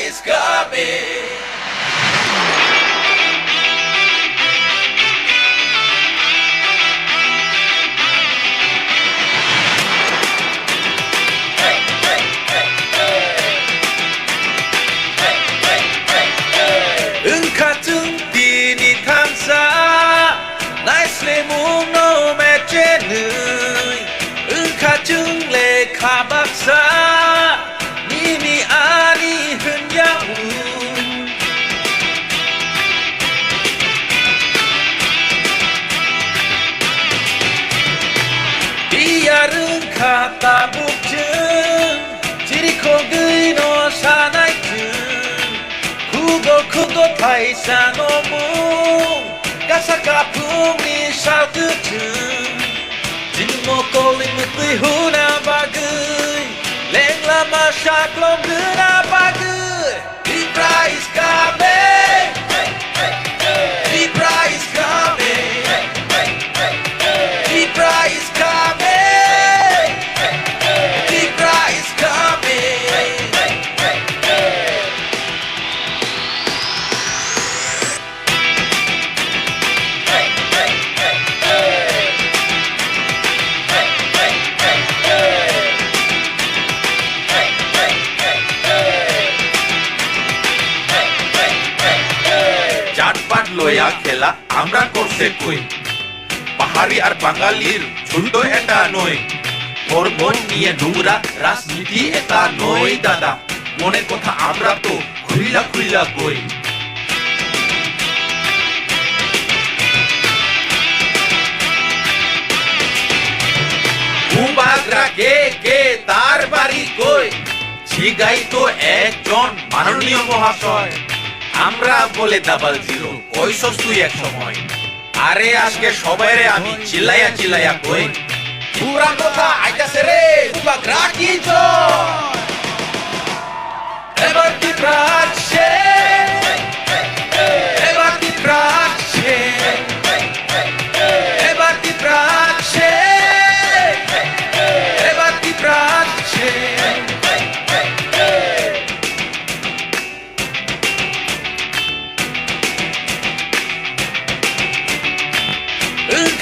is coming. 같은 띠니 탐사 나이슬레 묵노 맺제는 같은 레 가박사 님이 아니 흔야우 디야른 가다 북증 지리코그이노 사나이증 그거 타이사노무 가사가풍이 샤우트증 진모꼴링 무뜨이 후나바그이 랭라마 샤클롬그나바그이 Tipra is coming Tipra is coming Tipra is coming Tipra is coming লয়া খেলা আমরা করছে কই পাহাড়ি আর বাঙালির ছোট এটা নয় ওর মন নিয়ে নোংরা রাজনীতি এটা নয় দাদা মনের কথা আমরা তো খুইলা খুইলা কই কুবাগরা কে তার বাড়ি কই ছিগাই তো একজন মাননীয় মহাশয় আমরা বলে ডাবল জিরো কইছস তুই এক সময় আরে আজকে সবাইরে আমি চিল্লাইয়া কই পুরা কথা আইতাছে রে কুবা গ্রাকি জয় এবার কি প্রাচ্ছে এবার কি প্রাচ্ছে এবার কি প্রাচ্ছে এবার কি প্রাচ্ছে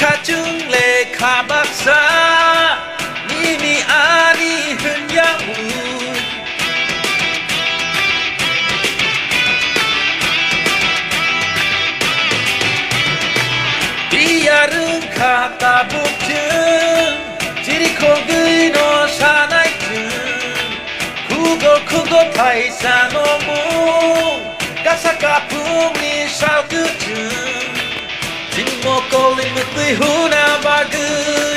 같은 레 가박사 님이 아니 흔야우 디야른 가다 북증 지리코그이노 사나이증 그거 타이사노무 가사가풍이 샤우트증 진모꼴링 무뜨이 후나바그